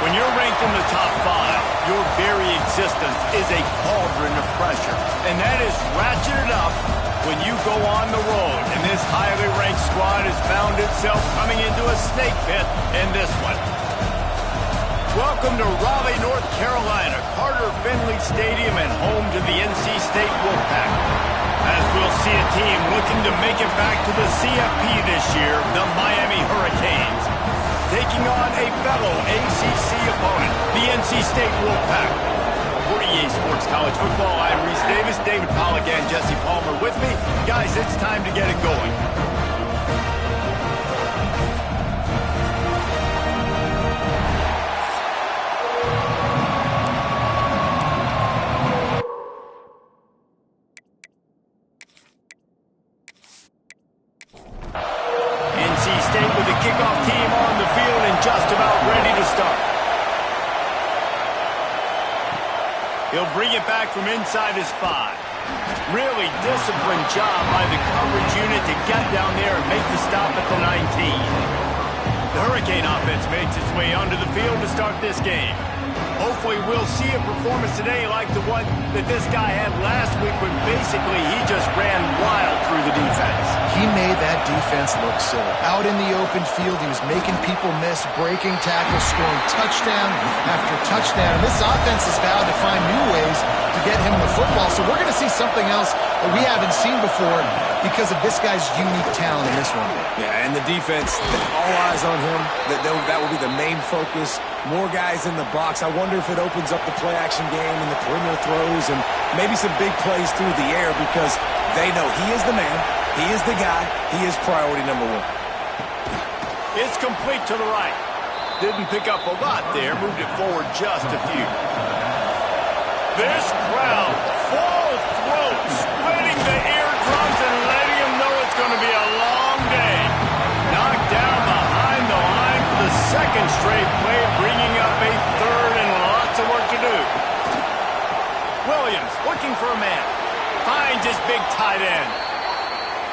When you're ranked in the top 5, your very existence is a cauldron of pressure. And that is ratcheted up when you go on the road. And this highly ranked squad has found itself coming into a snake pit in this one. Welcome to Raleigh, North Carolina, Carter Finley Stadium, and home to the NC State Wolfpack. As we'll see a team looking to make it back to the CFP this year, the Miami Hurricanes, taking on a fellow ACC opponent, the NC State Wolfpack. For EA Sports College Football, I'm Reese Davis, David Pollack, and Jesse Palmer with me. Guys, it's time to get it going. State with the kickoff team on the field and just about ready to start. He'll bring it back from inside his 5. Really disciplined job by the coverage unit to get down there and make the stop at the 19. The Hurricane offense makes its way onto the field to start this game. Hopefully we'll see a performance today like the one that this guy had last week when basically he just ran wild through the defense. He made that defense look silly. Out in the open field, he was making people miss, breaking tackles, scoring touchdown after touchdown. This offense has vowed to find new ways to get him the football, so we're going to see something else that we haven't seen before because of this guy's unique talent in this one. Yeah, and the defense, all eyes on him. That will be the main focus. More guys in the box. I wonder if it opens up the play-action game and the perimeter throws and maybe some big plays through the air because they know he is the man, he is the guy, he is priority number 1. It's complete to the right. Didn't pick up a lot there, moved it forward just a few. This crowd, full throat, splitting the eardrums and letting him know it's going to be a long day. Knocked down behind the line for the second straight play, bringing up a third and lots of work to do. Williams looking for a man. Finds his big tight end.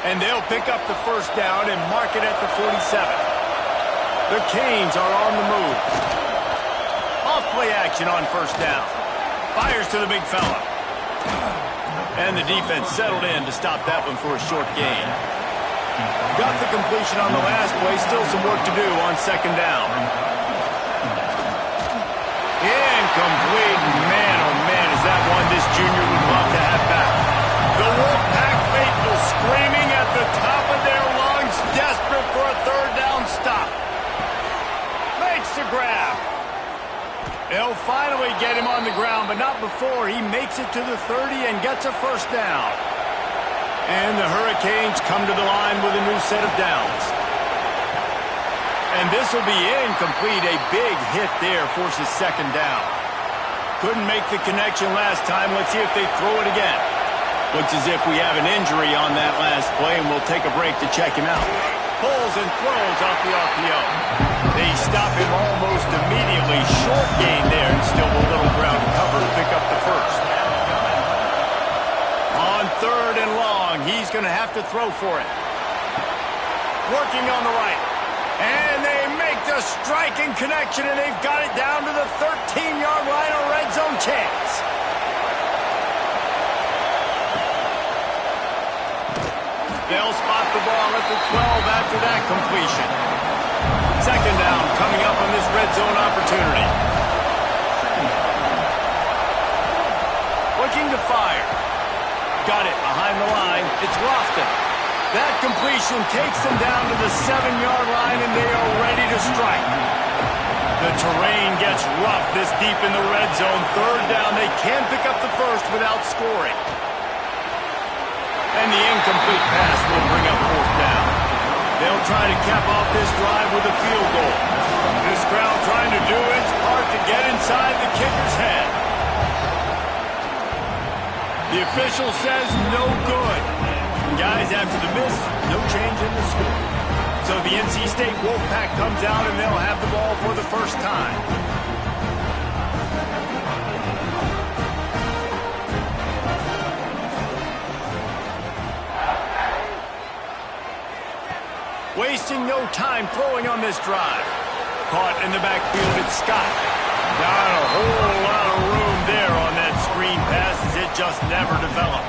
And they'll pick up the first down and mark it at the 47. The Canes are on the move. Off play action on first down. Fires to the big fella. And the defense settled in to stop that one for a short gain. Got the completion on the last play. Still some work to do on second down. Incomplete. Man, oh man, is that one this junior would love to have back. The Wolfpack faithful screaming at the top of their lungs, desperate for a third down stop. Makes the grab. They'll finally get him on the ground, but not before he makes it to the 30 and gets a first down. And the Hurricanes come to the line with a new set of downs. And this will be incomplete. A big hit there forces second down. Couldn't make the connection last time. Let's see if they throw it again. Looks as if we have an injury on that last play, and we'll take a break to check him out. Pulls and throws off the RPO. They stop him almost immediately. Short gain there, and still a little ground to cover to pick up the first. On third and long, he's going to have to throw for it. Working on the right. And they make the striking connection, and they've got it down to the 13-yard line, a red zone chance. They'll spot the ball at the 12 after that completion. Second down coming up on this red zone opportunity. Looking to fire. Got it behind the line. It's Lofton. That completion takes them down to the 7-yard line, and they are ready to strike. The terrain gets rough this deep in the red zone. Third down, they can pick up the first without scoring. And the incomplete pass will bring up fourth down. They'll try to cap off this drive with a field goal. This crowd trying to do its part to get inside the kicker's head. The official says no good. Guys, after the miss, no change in the score. So the NC State Wolfpack comes out and they'll have the ball for the first time. Wasting no time throwing on this drive. Caught in the backfield, it's Scott. Not a whole lot of room there on that screen pass as it just never developed.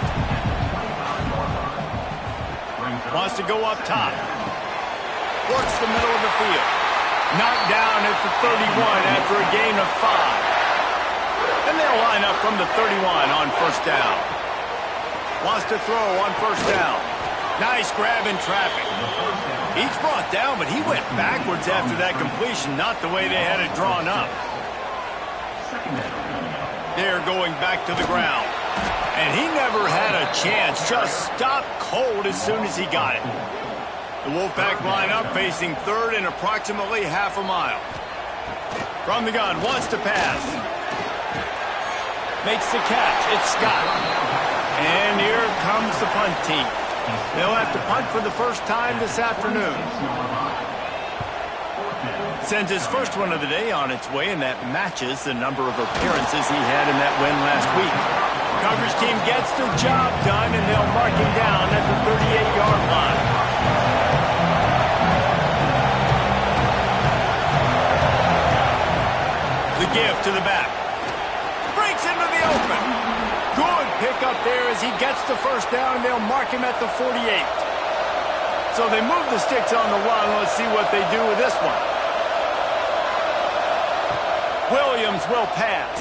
Wants to go up top. Works the middle of the field. Knocked down at the 31 after a gain of 5. And they'll line up from the 31 on first down. Wants to throw on first down. Nice grab in traffic. He's brought down, but he went backwards after that completion, not the way they had it drawn up. They're going back to the ground. And he never had a chance. Just stopped cold as soon as he got it. The Wolfpack line up facing third and approximately half a mile. From the gun, wants to pass. Makes the catch. It's Scott. And here comes the punt team. They'll have to punt for the first time this afternoon. Sends his first one of the day on its way, and that matches the number of appearances he had in that win last week. Coverage team gets the job done, and they'll mark him down at the 38-yard line. The give to the back. Breaks into the open. Good pickup there as he gets the first down, and they'll mark him at the 48. So they move the sticks on the run. Let's see what they do with this one. Williams will pass.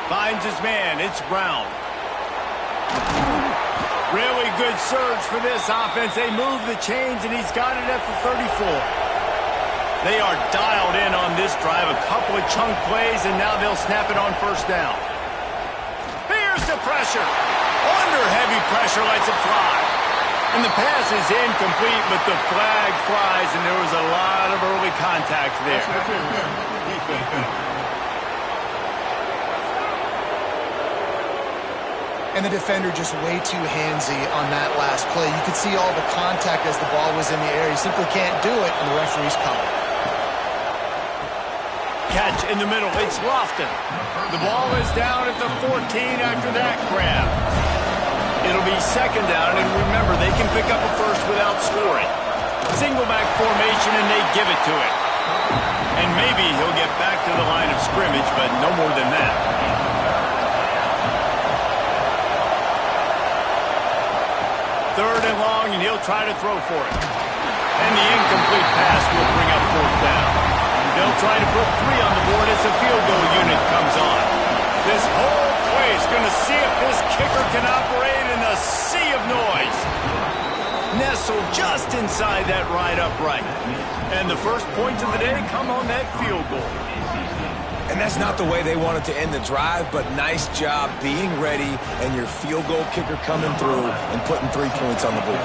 Finds his man. It's Brown. Really good surge for this offense. They move the chains, and he's got it at the 34. They are dialed in on this drive. A couple of chunk plays, and now they'll snap it on first down. Here's the pressure. Under heavy pressure, lets it fly. And the pass is incomplete, but the flag flies, and there was a lot of early contact there. And the defender just way too handsy on that last play. You could see all the contact as the ball was in the air. He simply can't do it, and the referee's calling. Catch in the middle. It's Lofton. The ball is down at the 14 after that grab. It'll be second down, and remember, they can pick up a first without scoring. Single back formation, and they give it to him. And maybe he'll get back to the line of scrimmage, but no more than that. Third and long, and he'll try to throw for it. And the incomplete pass will bring up fourth down. They'll try to put 3 on the board as the field goal unit comes on. This whole place going to see if this kicker can operate in a sea of noise. Nestled just inside that right upright. And the first points of the day come on that field goal. And that's not the way they wanted to end the drive, but nice job being ready and your field goal kicker coming through and putting 3 points on the board.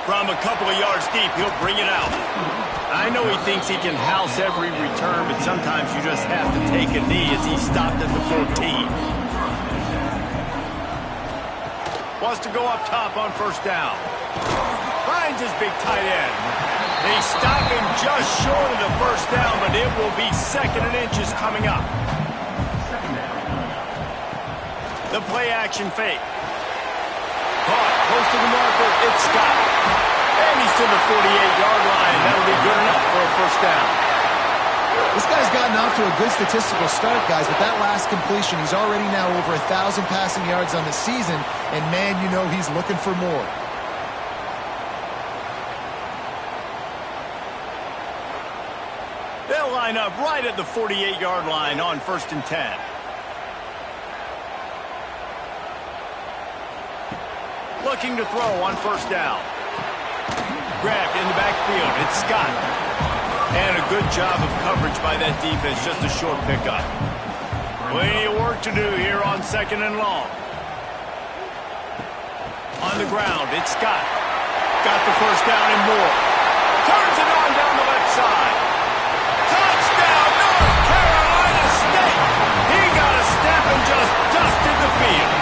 From a couple of yards deep, he'll bring it out. I know he thinks he can house every return, but sometimes you just have to take a knee as he stopped at the 14. Wants to go up top on first down. Finds his big tight end. They stop him just short of the first down, but it will be second and inches coming up. The play action fake. Caught close to the marker. It's Scott. And he's to the 48-yard line. That'll be good enough for a first down. This guy's gotten off to a good statistical start, guys. With that last completion, he's already now over 1,000 passing yards on the season. And, man, you know he's looking for more. They'll line up right at the 48-yard line on first and 10. Looking to throw on first down. Grabbed in the backfield. It's Scott. And a good job of coverage by that defense. Just a short pickup. Plenty of work to do here on second and long. On the ground, it's Scott. Got the first down and more. Turns it on down the left side. Touchdown, North Carolina State. He got a step and just dusted the field.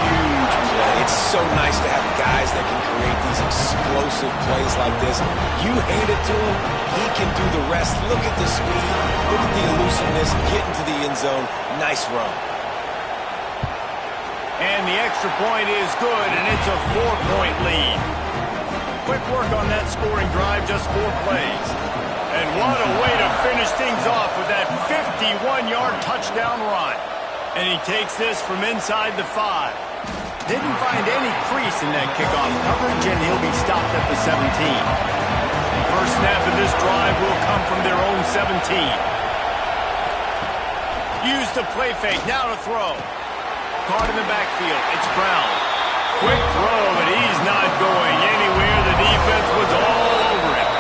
Huge play. It's so nice to have guys that can create these explosive plays like this. You hand it to him, he can do the rest. Look at the speed. Look at the elusiveness. Get into the end zone. Nice run. And the extra point is good, and it's a 4-point lead. Quick work on that scoring drive, just 4 plays. And what a way to finish things off with that 51-yard touchdown run. And he takes this from inside the 5. Didn't find any crease in that kickoff coverage, and he'll be stopped at the 17. First snap of this drive will come from their own 17. Use the play fake, now to throw. Caught in the backfield, it's Brown. Quick throw, but he's not going anywhere. The defense was all over him.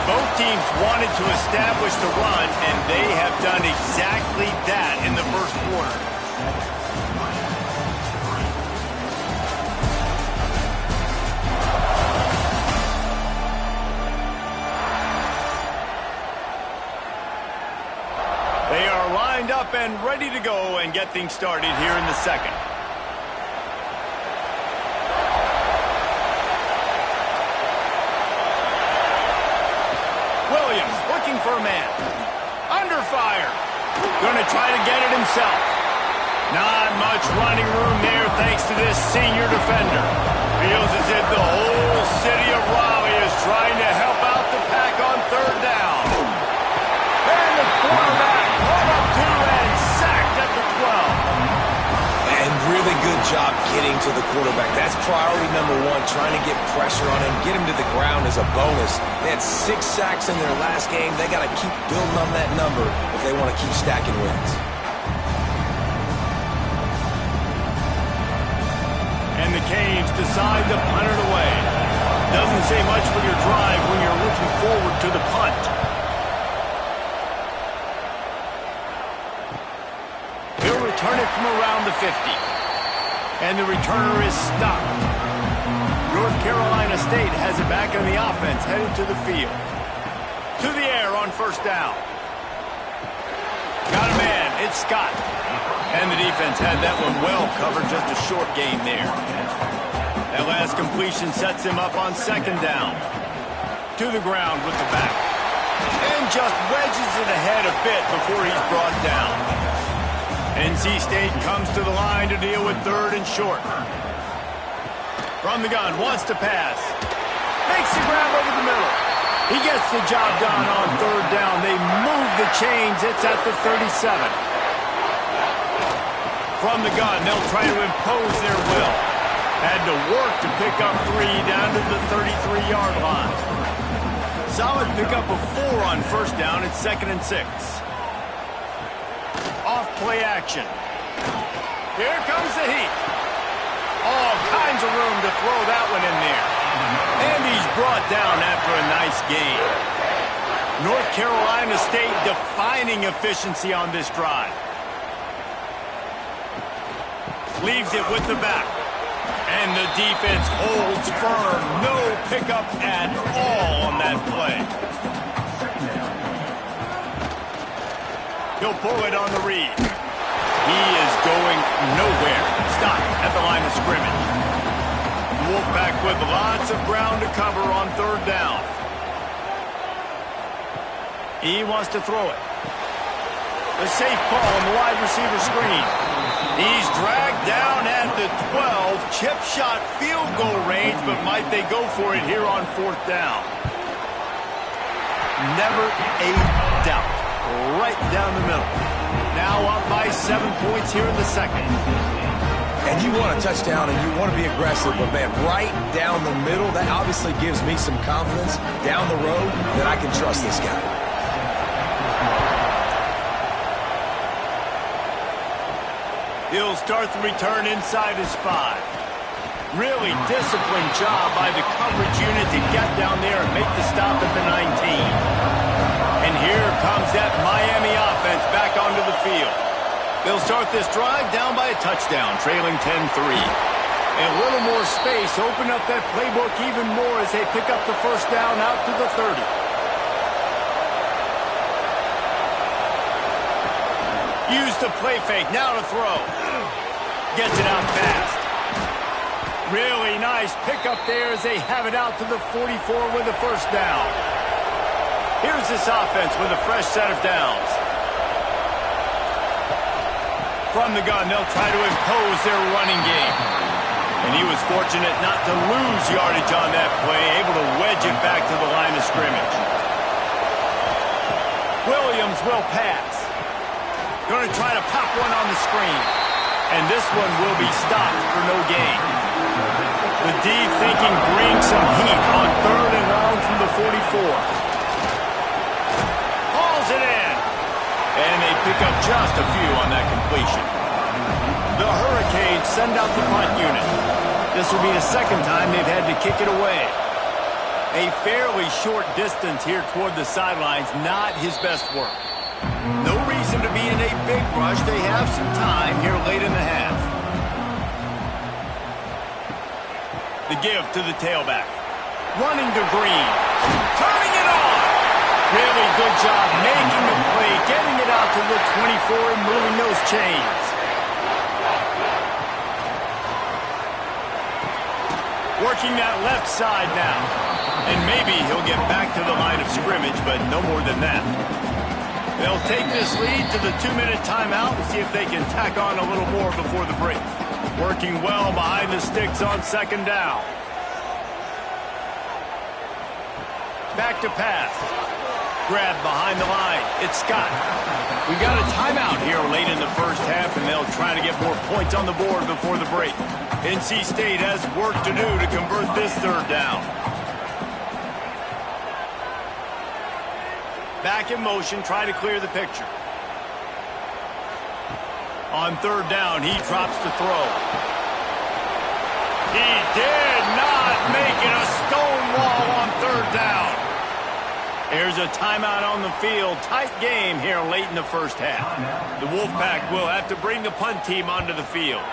Both teams wanted to establish the run, and they have done exactly that in the first quarter. They are lined up and ready to go and get things started here in the second. Williams looking for a man. Under fire. Going to try to get it himself. Not much running room there thanks to this senior defender. Feels as if the whole city of Raleigh is trying to help out the pack on third down. And the quarterback brought up 2 and sacked at the 12. And really good job getting to the quarterback. That's priority number 1, trying to get pressure on him, get him to the ground as a bonus. They had 6 sacks in their last game. They got to keep building on that number if they want to keep stacking wins. And the Canes decide to punt it away. Doesn't say much for your drive when you're looking forward to the punt. He'll return it from around the 50. And the returner is stopped. North Carolina State has it back on the offense, headed to the field. To the air on first down. Got a man, it's Scott. And the defense had that one well covered, just a short gain there. That last completion sets him up on second down. To the ground with the back. And just wedges it ahead a bit before he's brought down. NC State comes to the line to deal with third and short. From the gun, wants to pass. Makes the grab over the middle. He gets the job done on third down. They move the chains. It's at the 37. From the gun, they'll try to impose their will. Had to work to pick up 3 down to the 33-yard line. Solid pickup of 4 on first down. It's 2nd and 6. Off play action. Here comes the heat. All kinds of room to throw that one in there. And he's brought down after a nice gain. North Carolina State defining efficiency on this drive. Leaves it with the back. And the defense holds firm. No pickup at all on that play. He'll pull it on the read. He is going nowhere. Stop at the line of scrimmage. Wolfpack with lots of ground to cover on third down. He wants to throw it. The safe call on the wide receiver screen. He's dragged down at the 12. Chip shot field goal range, but might they go for it here on fourth down? Never a doubt. Right down the middle. Now up by 7 points here in the second. And you want a touchdown and you want to be aggressive, but man, right down the middle, that obviously gives me some confidence down the road that I can trust this guy. He'll start the return inside his 5. Really disciplined job by the coverage unit to get down there and make the stop at the 19. And here comes that Miami offense back onto the field. They'll start this drive down by a touchdown, trailing 10-3. And a little more space, open up that playbook even more as they pick up the first down out to the 30. Use the play fake, now to throw. Gets it out fast. Really nice pickup there as they have it out to the 44 with the first down. Here's this offense with a fresh set of downs. From the gun, they'll try to impose their running game. And he was fortunate not to lose yardage on that play, able to wedge it back to the line of scrimmage. Williams will pass. Going to try to pop one on the screen. And this one will be stopped for no gain. The D thinking bring some heat on 3rd and long from the 44. Hauls it in. And they pick up just a few on that completion. The Hurricanes send out the punt unit. This will be the second time they've had to kick it away. A fairly short distance here toward the sidelines, not his best work. No reason to be in a big rush. They have some time here late in the half. The give to the tailback. Running to Green. Turning it on. Really good job making the play, getting it out to the 24 and moving those chains. Working that left side now. And maybe he'll get back to the line of scrimmage, but no more than that. They'll take this lead to the 2-minute timeout and see if they can tack on a little more before the break. Working well behind the sticks on 2nd down. Back to pass. Grab behind the line. It's Scott. We got a timeout here late in the first half, and they'll try to get more points on the board before the break. NC State has work to do to convert this 3rd down. Back in motion, try to clear the picture. On 3rd down, he drops the throw. He did not make it a stonewall on 3rd down. There's a timeout on the field. Tight game here late in the first half. The Wolfpack will have to bring the punt team onto the field.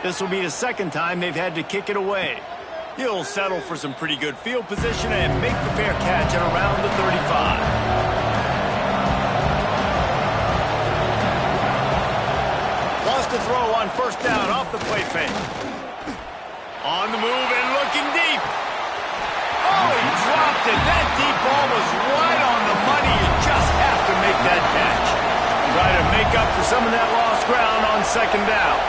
This will be the second time they've had to kick it away. He'll settle for some pretty good field position and make the fair catch at around the 35. Wants to throw on 1st down off the play fake. On the move and looking deep. Oh, he dropped it. That deep ball was right on the money. You just have to make that catch. Try to make up for some of that lost ground on 2nd down.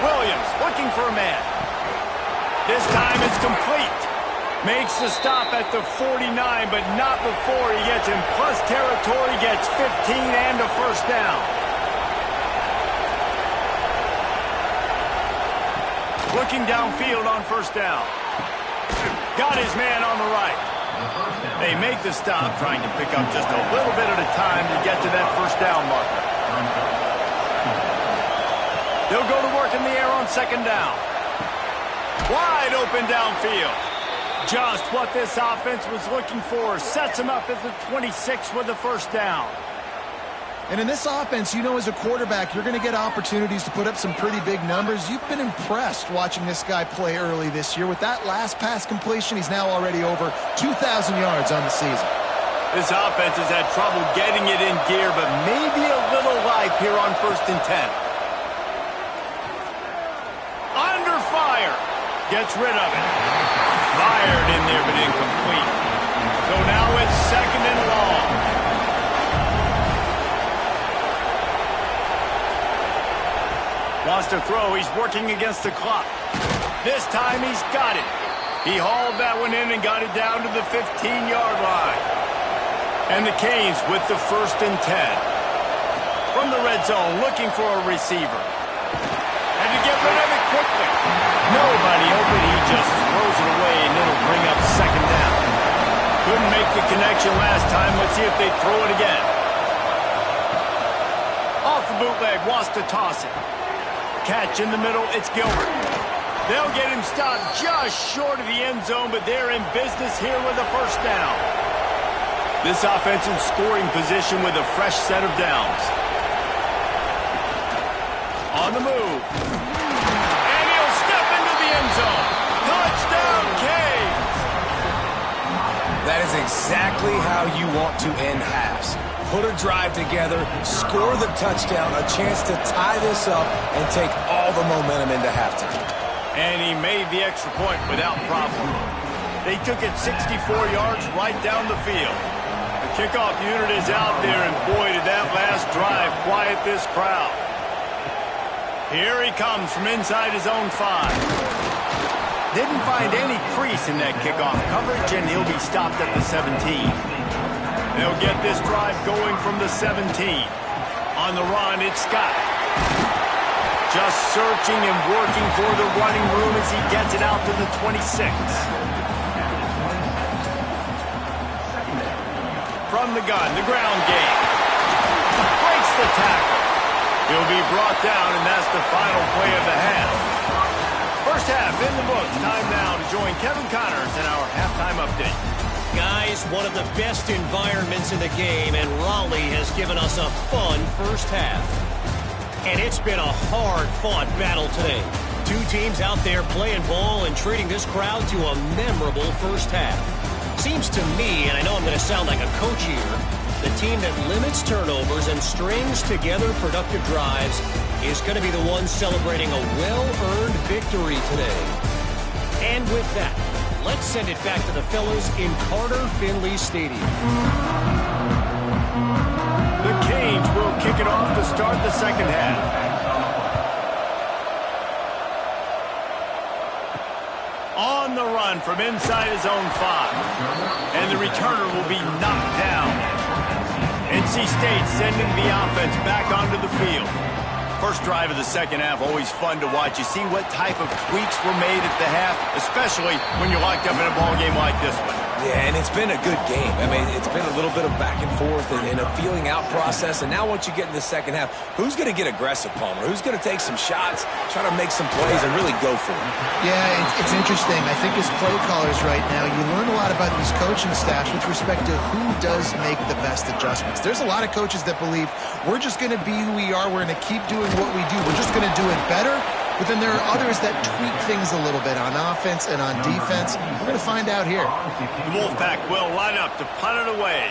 Williams looking for a man. This time it's complete. Makes the stop at the 49, but not before he gets in plus territory, gets 15 and a 1st down. Looking downfield on 1st down. Got his man on the right. They make the stop, trying to pick up just a little bit at a time to get to that 1st down marker. They'll go to work in the air on 2nd down. Wide open downfield. Just what this offense was looking for. Sets him up at the 26 with the 1st down. And in this offense, you know as a quarterback, you're going to get opportunities to put up some pretty big numbers. You've been impressed watching this guy play early this year. With that last pass completion, he's now already over 2,000 yards on the season. This offense has had trouble getting it in gear, but maybe a little life here on 1st and 10. Under fire. Gets rid of it. Fired in there, but incomplete. So now it's 2nd and long. Wants to throw. He's working against the clock. This time he's got it. He hauled that one in and got it down to the 15-yard line. And the Canes with the 1st and 10. From the red zone, looking for a receiver. And to get rid of it quickly. Nobody open. He just throws it away, and it'll bring up 2nd down. Couldn't make the connection last time. Let's see if they throw it again. Off the bootleg, wants to toss it. Catch in the middle, it's Gilbert. They'll get him stopped just short of the end zone, but they're in business here with a 1st down. This offense in scoring position with a fresh set of downs. On the move. And he'll step into the end zone. Touchdown, Canes! That is exactly how you want to end halves. Put a drive together, score the touchdown, a chance to tie this up, and take all the momentum into halftime. And he made the extra point without problem. They took it 64 yards right down the field. The Kickoff unit is out there, and boy, did that last drive quiet this crowd. Here he comes from inside his own 5. Didn't find any crease in that kickoff coverage, and he'll be stopped at the 17. They'll get this drive going from the 17. On the run, it's Scott. Just searching and working for the running room as he gets it out to the 26. From the gun, the ground game. Breaks the tackle. He'll be brought down, and that's the final play of the half. First half in the books. Time now to join Kevin Connors in our halftime update. Guys, one of the best environments in the game, and Raleigh has given us a fun first half. And it's been a hard-fought battle today. Two teams out there playing ball and treating this crowd to a memorable first half. Seems to me, and I know I'm going to sound like a coach here, the team that limits turnovers and strings together productive drives is going to be the one celebrating a well-earned victory today. And with that, let's send it back to the fellas in Carter Finley Stadium. The Canes will kick it off to start the second half. On the run from inside his own 5. And the returner will be knocked down. NC State sending the offense back onto the field. First drive of the second half, always fun to watch. You see what type of tweaks were made at the half, especially when you're locked up in a ball game like this one. Yeah, and it's been a good game. I mean, it's been a little bit of back and forth and a feeling out process. And now once you get in the second half, who's going to get aggressive, Palmer? Who's going to take some shots, try to make some plays, and really go for it? Yeah, it's interesting. I think as play callers right now, you learn a lot about these coaching staffs with respect to who does make the best adjustments. There's a lot of coaches that believe we're just going to be who we are. We're going to keep doing what we do. We're just going to do it better. But then there are others that tweak things a little bit on offense and on defense. We're going to find out here. The Wolfpack will line up to punt it away.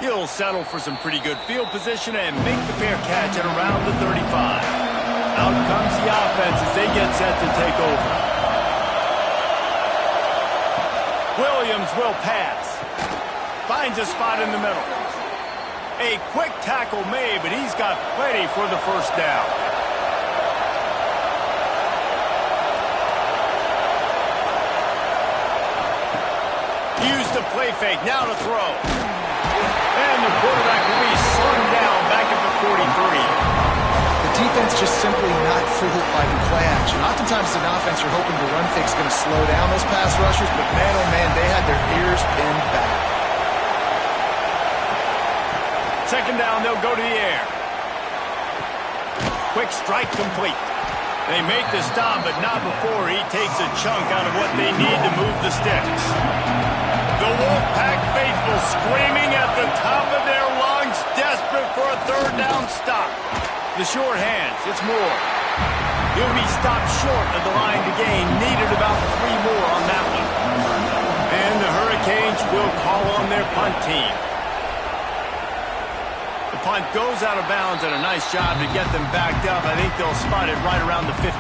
He'll settle for some pretty good field position and make the fair catch at around the 35. Out comes the offense as they get set to take over. Williams will pass. Finds a spot in the middle. A quick tackle made, but he's got plenty for the first down. Use the play fake, now to throw. And the quarterback will be slung down back at the 43. The defense just simply not fooled by the play action. Oftentimes as an offense, you're hoping the run fake's going to slow down those pass rushers, but man, oh man, they had their ears pinned back. Second down, they'll go to the air. Quick strike complete. They make the stop, but not before he takes a chunk out of what they need to move the sticks. The Wolfpack faithful screaming at the top of their lungs, desperate for a third down stop. The short hands, it's Moore. He'll be stopped short of the line to gain. Needed about 3 more on that one. And the Hurricanes will call on their punt team. Punt goes out of bounds, and a nice job to get them backed up. I think they'll spot it right around the 15.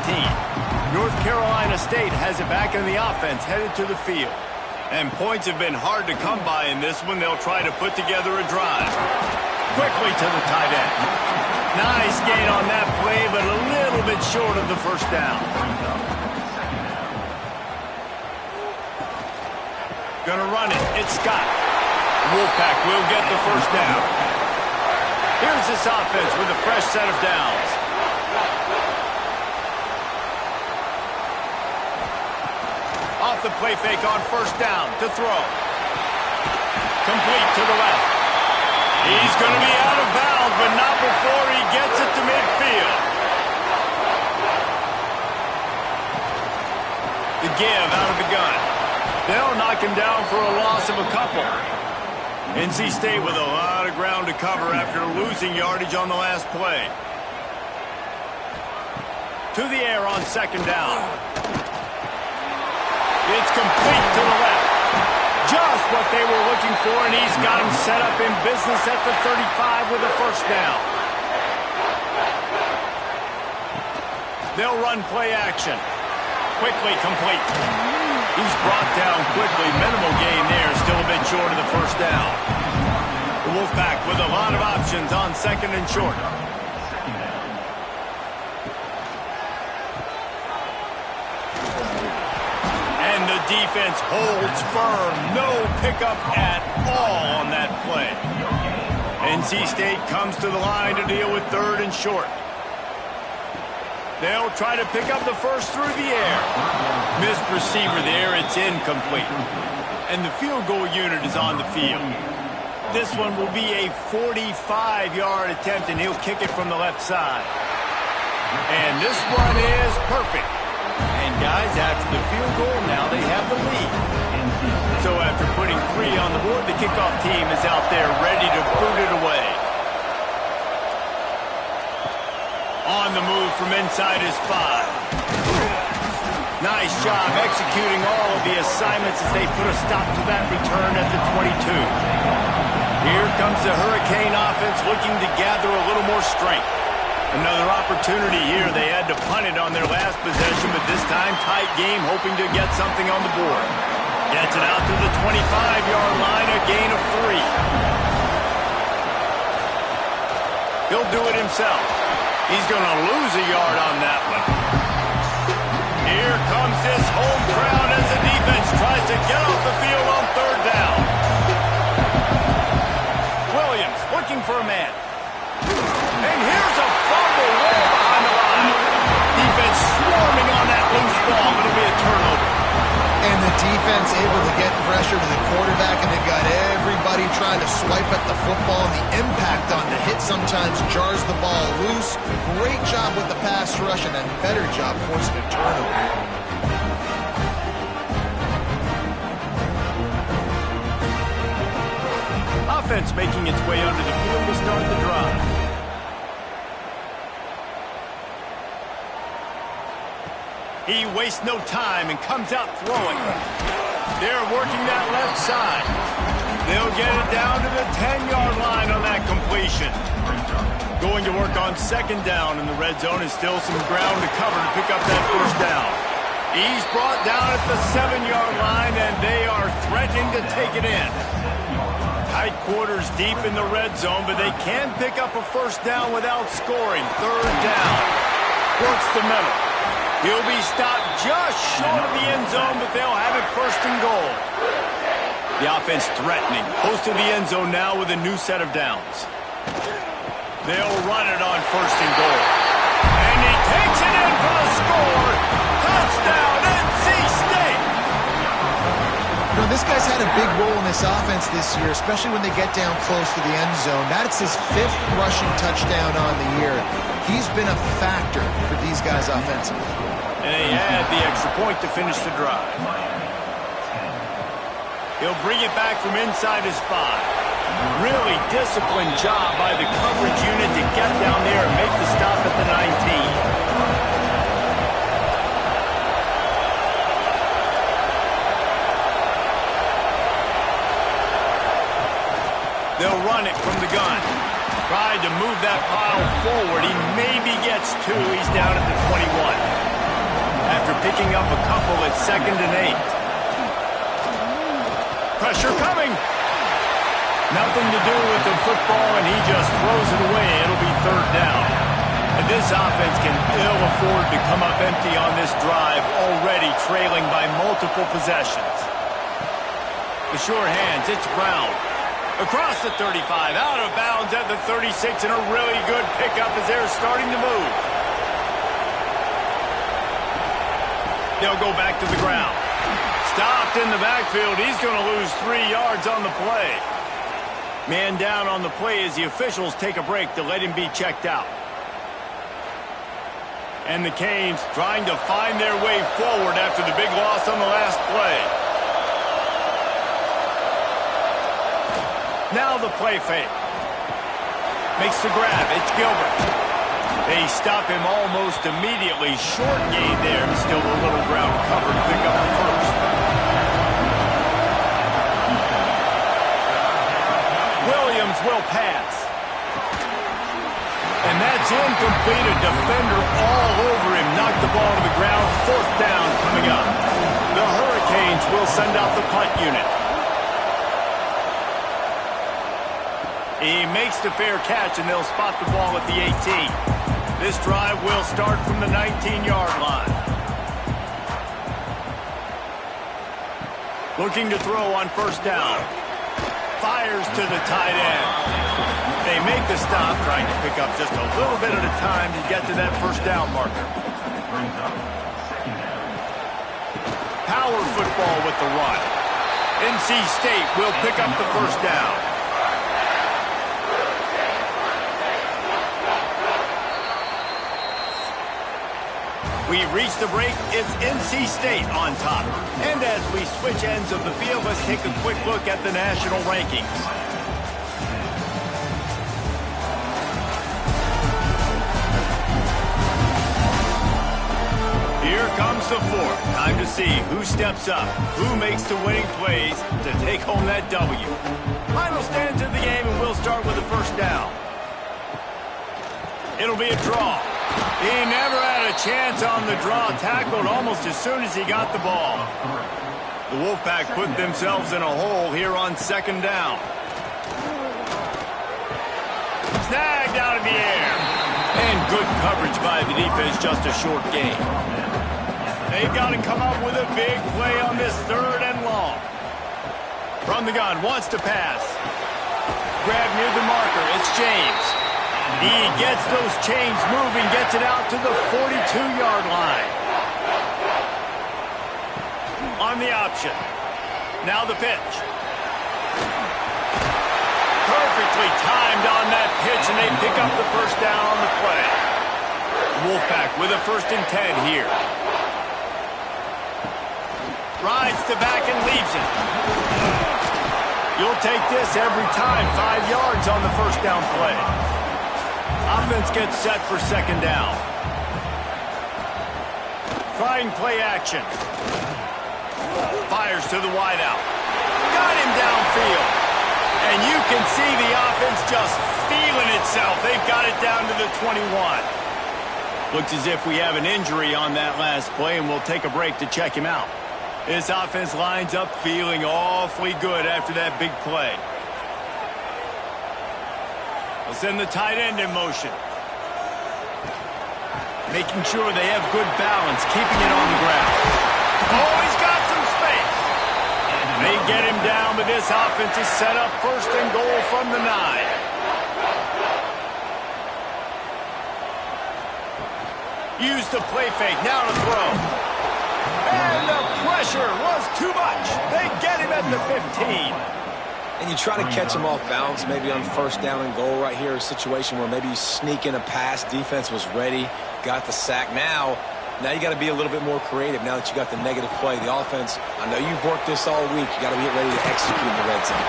North Carolina State has it back in the offense, headed to the field. And points have been hard to come by in this one. They'll try to put together a drive. Quickly to the tight end. Nice gain on that play, but a little bit short of the first down. Gonna run it. It's Scott. Wolfpack will get the first down. Here's this offense with a fresh set of downs. Off the play fake on first down to throw. Complete to the left. He's going to be out of bounds, but not before he gets it to midfield. The give out of the gun. They'll knock him down for a loss of a couple. NC State with a lot of ground to cover after losing yardage on the last play. To the air on second down. It's complete to the left. Just what they were looking for, and he's got him set up in business at the 35 with a first down. They'll run play action. Quickly complete. He's brought down quickly. Minimal gain there. Still a bit short of the first down. The Wolfpack with a lot of options on second and short. And the defense holds firm. No pickup at all on that play. NC State comes to the line to deal with third and short. They'll try to pick up the first through the air. Missed receiver there. It's incomplete. And the field goal unit is on the field. This one will be a 45-yard attempt, and he'll kick it from the left side. And this one is perfect. And guys, after the field goal, now they have the lead. So after putting 3 on the board, the kickoff team is out there ready to boot it away. On the move from inside his 5. Nice job executing all of the assignments as they put a stop to that return at the 22. Here comes the Hurricane offense looking to gather a little more strength. Another opportunity here. They had to punt it on their last possession, but this time tight game, hoping to get something on the board. Gets it out to the 25-yard line, a gain of 3. He'll do it himself. He's going to lose a yard on that one. Here comes this home crowd as the defense tries to get off the field on third down. Williams looking for a man. And here's a fumble way behind the line. Defense swarming on that loose ball. It'll be a turnover. And the defense able to get pressure to the quarterback, and they've got everybody trying to swipe at the football, and the impact on the hit sometimes jars the ball loose. Great job with the pass rush, and a better job forcing a turnover. Offense making its way onto the field to start the drive. He wastes no time and comes out throwing. They're working that left side. They'll get it down to the 10-yard line on that completion. Going to work on second down in the red zone, and still some ground to cover to pick up that first down. He's brought down at the 7-yard line, and they are threatening to take it in. Tight quarters deep in the red zone, but they can pick up a first down without scoring. Third down. Works the middle. He'll be stopped just short of the end zone, but they'll have it first and goal. The offense threatening. Close to the end zone now with a new set of downs. They'll run it on first and goal. And he takes it in for the score. Touchdown, NC State! You know, this guy's had a big role in this offense this year, especially when they get down close to the end zone. That's his 5th rushing touchdown on the year. He's been a factor for these guys offensively. And they had the extra point to finish the drive. He'll bring it back from inside his 5. Really disciplined job by the coverage unit to get down there and make the stop at the 19. They'll run it from the gun. Tried to move that pile forward. He maybe gets 2. He's down at the 21. After picking up a couple at 2nd and 8. Pressure coming. Nothing to do with the football, and he just throws it away. It'll be third down. And this offense can ill afford to come up empty on this drive, already trailing by multiple possessions. The sure hands, it's Brown. Across the 35, out of bounds at the 36, and a really good pickup as they're starting to move. They'll go back to the ground. Stopped in the backfield. He's going to lose 3 yards on the play. Man down on the play as the officials take a break to let him be checked out. And the Canes trying to find their way forward after the big loss on the last play. Now the play fake. Makes the grab. It's Gilbert. They stop him almost immediately. Short gain there. Still a little ground cover to pick up the first. Williams will pass. And that's incomplete. A defender all over him. Knocked the ball to the ground. Fourth down coming up. The Hurricanes Canes will send out the punt unit. He makes the fair catch, and they'll spot the ball at the 18. This drive will start from the 19-yard line. Looking to throw on first down. Fires to the tight end. They make the stop, trying to pick up just a little bit at a time to get to that first down marker. Power football with the run. NC State will pick up the first down. We reach the break. It's NC State on top. And as we switch ends of the field, let's take a quick look at the national rankings. Here comes the fourth. Time to see who steps up, who makes the winning plays to take home that W. Final stands of the game, and we'll start with the first down. It'll be a draw. He never had a chance on the draw, tackled almost as soon as he got the ball. The Wolfpack put themselves in a hole here on second down. Snagged out of the air. And good coverage by the defense, just a short gain. They've got to come up with a big play on this third and long. From the gun, wants to pass. Grab near the marker, it's James. He gets those chains moving, gets it out to the 42-yard line. On the option. Now the pitch. Perfectly timed on that pitch, and they pick up the first down on the play. Wolfpack with a 1st and 10 here. Rides the back and leaves it. You'll take this every time. 5 yards on the first down play. Offense gets set for second down. Trying play action. Fires to the wideout. Got him downfield. And you can see the offense just feeling itself. They've got it down to the 21. Looks as if we have an injury on that last play, and we'll take a break to check him out. This offense lines up feeling awfully good after that big play. They'll send the tight end in motion. Making sure they have good balance, keeping it on the ground. Oh, he's got some space. They get him down, but this offense is set up 1st and goal from the 9. Use the play fake, now to throw. And the pressure was too much. They get him at the 15. And you try to catch him off balance, maybe on 1st down and goal right here, a situation where maybe you sneak in a pass, defense was ready, got the sack. Now you got to be a little bit more creative now that you got the negative play. The offense, I know you've worked this all week. You got to get ready to execute in the red zone.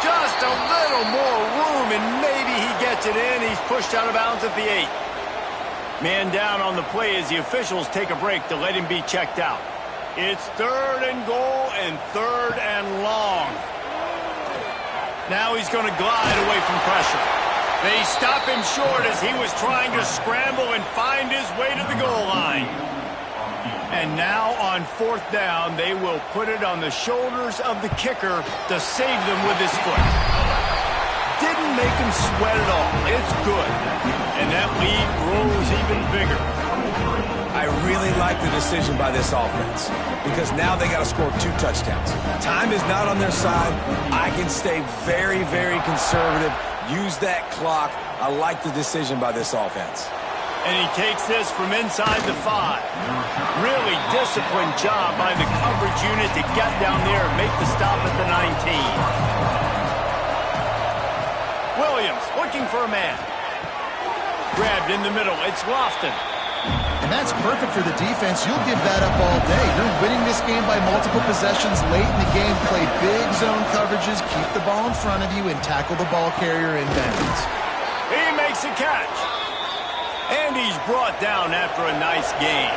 Just a little more room, and maybe he gets it in. He's pushed out of bounds at the 8. Man down on the play as the officials take a break to let him be checked out. It's 3rd and goal and 3rd and long. Now he's going to glide away from pressure. They stop him short as he was trying to scramble and find his way to the goal line. And now on 4th down, they will put it on the shoulders of the kicker to save them with his foot. Didn't make him sweat at all. It's good. And that lead grows even bigger. I really like the decision by this offense because now they got to score 2 touchdowns. Time is not on their side. I can stay very, very conservative. Use that clock. I like the decision by this offense. And he takes this from inside the 5. Really disciplined job by the coverage unit to get down there and make the stop at the 19. Williams looking for a man. Grabbed in the middle. It's Lofton. And that's perfect for the defense. You'll give that up all day. You're winning this game by multiple possessions late in the game. Play big zone coverages, keep the ball in front of you, and tackle the ball carrier in bounds. He makes a catch. And he's brought down after a nice gain.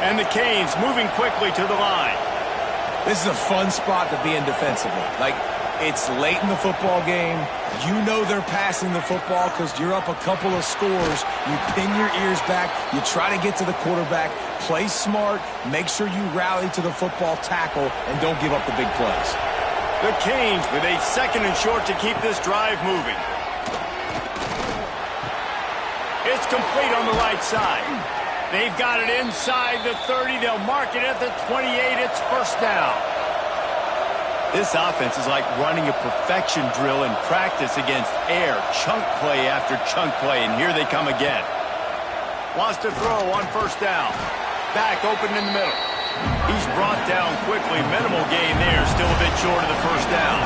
And the Canes moving quickly to the line. This is a fun spot to be in defensively. Like, It's late in the football game. You know they're passing the football because you're up a couple of scores. You pin your ears back. You try to get to the quarterback. Play smart. Make sure you rally to the football tackle and don't give up the big plays. The Canes with a 2nd and short to keep this drive moving. It's complete on the right side. They've got it inside the 30. They'll mark it at the 28. It's first down. This offense is like running a perfection drill in practice against air. Chunk play after chunk play, and here they come again. Wants to throw on first down. Back open in the middle. He's brought down quickly. Minimal gain there. Still a bit short of the first down.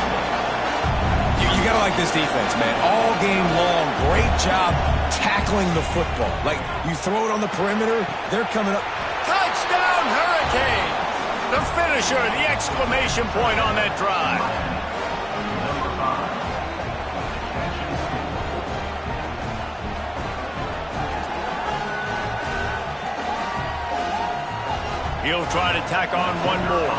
You got to like this defense, man. All game long, great job tackling the football. Like, you throw it on the perimeter, they're coming up. Touchdown, Hurricane! The finisher, the exclamation point on that drive. He'll try to tack on one more.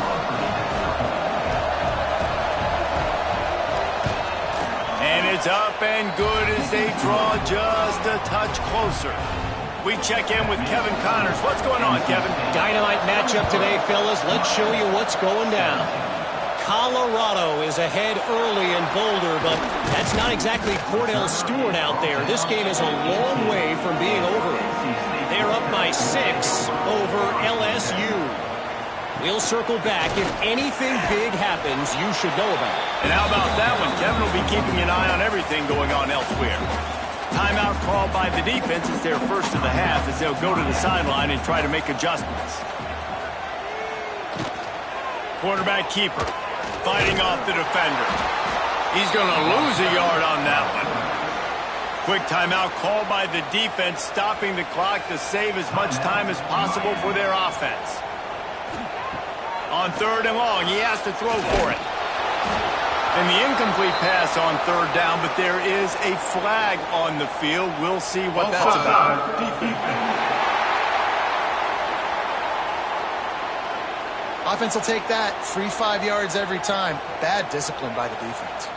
And it's up and good as they draw just a touch closer. We check in with Kevin Connors. What's going on, Kevin? Dynamite matchup today, fellas. Let's show you what's going down. Colorado is ahead early in Boulder, but that's not exactly Cordell Stewart out there. This game is a long way from being over. They're up by 6 over LSU. We'll circle back. If anything big happens, you should know about it. And how about that one? Kevin will be keeping an eye on everything going on elsewhere. Timeout called by the defense. It's their first of the half as they'll go to the sideline and try to make adjustments. Quarterback keeper fighting off the defender. He's going to lose a yard on that one. Quick timeout called by the defense, stopping the clock to save as much time as possible for their offense. On 3rd and long, he has to throw for it. And the incomplete pass on 3rd down, but there is a flag on the field. We'll see what that's about. Offense will take that. Free 5 yards every time. Bad discipline by the defense.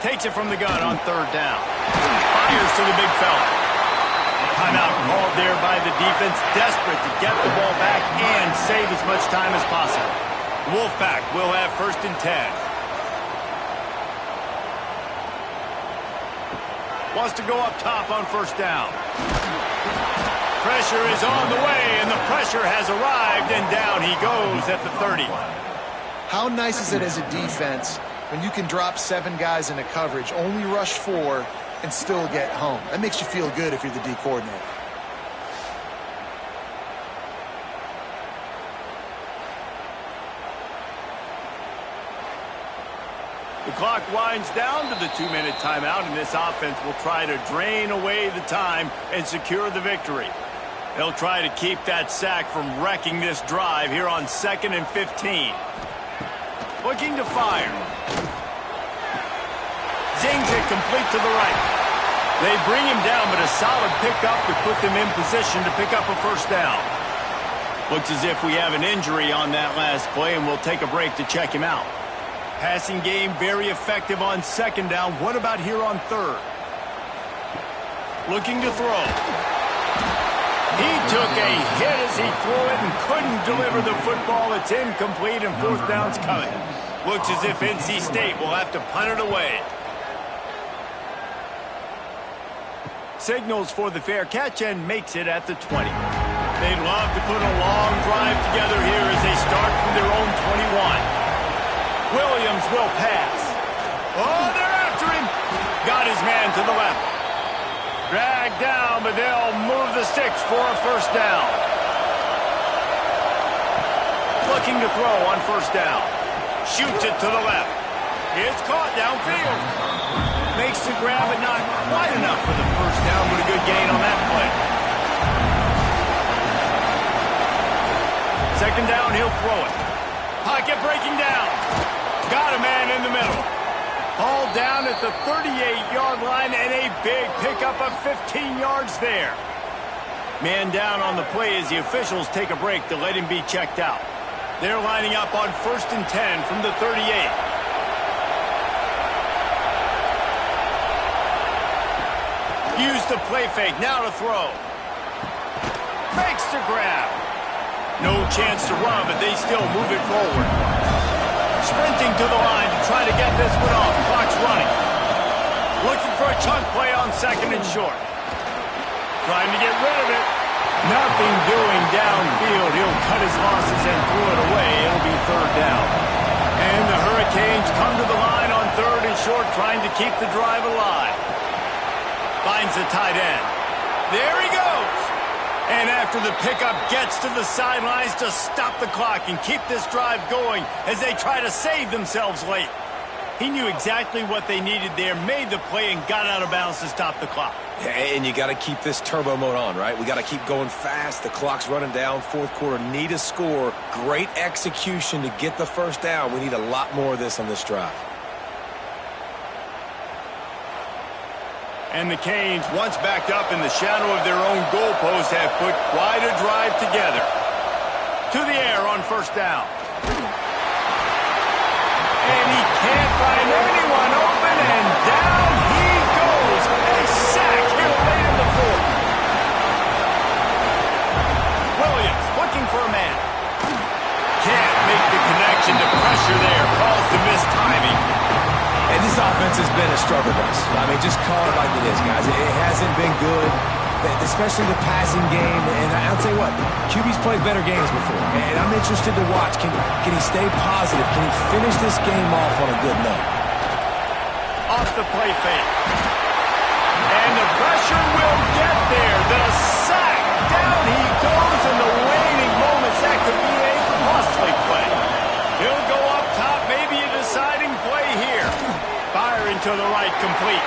Takes it from the gun on 3rd down. Fires to the big fella. Timeout called there by the defense, desperate to get the ball back and save as much time as possible. Wolfpack will have 1st and 10. Wants to go up top on 1st down. Pressure is on the way, and the pressure has arrived, and down he goes at the 30. How nice is it as a defense when you can drop 7 guys into coverage, only rush 4, and still get home? That makes you feel good if you're the D coordinator. The clock winds down to the 2-minute timeout, and this offense will try to drain away the time and secure the victory. They'll try to keep that sack from wrecking this drive here on 2nd and 15. Looking to fire. Zings it complete to the right. They bring him down, but a solid pickup to put them in position to pick up a 1st down. Looks as if we have an injury on that last play, and we'll take a break to check him out. Passing game very effective on 2nd down. What about here on 3rd? Looking to throw. He took a hit as he threw it and couldn't deliver the football. It's incomplete, and 4th down's coming. Looks as if NC State will have to punt it away. Signals for the fair catch and makes it at the 20. They'd love to put a long drive together here as they start from their own 21. Williams will pass. Oh, they're after him. Got his man to the left. Dragged down, but they'll move the sticks for a 1st down. Looking to throw on 1st down. Shoots it to the left. It's caught downfield. Makes the grab, but not quite enough for the 1st down, but a good gain on that play. 2nd down, he'll throw it. Pocket breaking down. Got a man in the middle. Hauled down at the 38-yard line, and a big pickup of 15 yards there. Man down on the play as the officials take a break to let him be checked out. They're lining up on 1st and 10 from the 38. Use the play fake, now to throw. Makes the grab. No chance to run, but they still move it forward. Sprinting to the line to try to get this one off. Clock's running. Looking for a chunk play on 2nd and short. Trying to get rid of it. Nothing doing downfield. He'll cut his losses and throw it away. It'll be 3rd down. And the Hurricanes come to the line on 3rd and short, trying to keep the drive alive. Finds the tight end. There he goes. And after the pickup, gets to the sidelines to stop the clock and keep this drive going as they try to save themselves late. He knew exactly what they needed there, made the play, and got out of bounds to stop the clock. And you got to keep this turbo mode on, right? We got to keep going fast. The clock's running down. 4th quarter, need a score. Great execution to get the 1st down. We need a lot more of this on this drive. And the Canes, once backed up in the shadow of their own goalpost, have put quite a drive together. To the air on 1st down. And he can't find anyone open, and down he goes. A sack here late in the 4th. Williams looking for a man. Can't make the connection. The pressure there caused the missed timing. And this offense has been a struggle bus. I mean, just call it like it is, guys. It hasn't been good, especially the passing game. And I'll tell you what, QB's played better games before. And I'm interested to watch. Can he stay positive? Can he finish this game off on a good note? Off the play fake. And the pressure will get there. The sack. Down he goes in the waning moments. That could be a costly play. He'll go up top, maybe a deciding play here. Firing to the right, complete.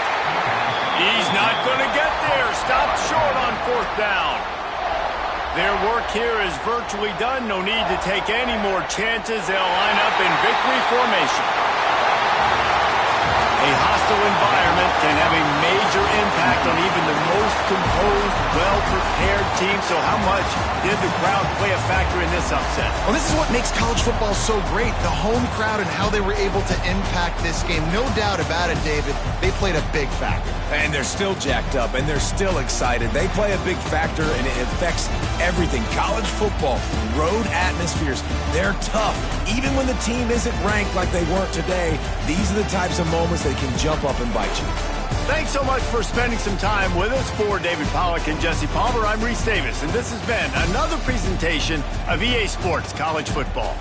He's not going to get there. Stopped short on 4th down. Their work here is virtually done. No need to take any more chances. They'll line up in victory formation. A hostile environment can have a major impact on even the most composed, well-prepared team. So how much did the crowd play a factor in this upset? Well, this is what makes college football so great. The home crowd and how they were able to impact this game. No doubt about it, David. They played a big factor. And they're still jacked up, and they're still excited. They play a big factor, and it affects everything. College football, road atmospheres, they're tough. Even when the team isn't ranked like they weren't today, these are the types of moments that can jump up and bite you. Thanks so much for spending some time with us. For David Pollack and Jesse Palmer, I'm Reese Davis, and this has been another presentation of EA Sports College Football.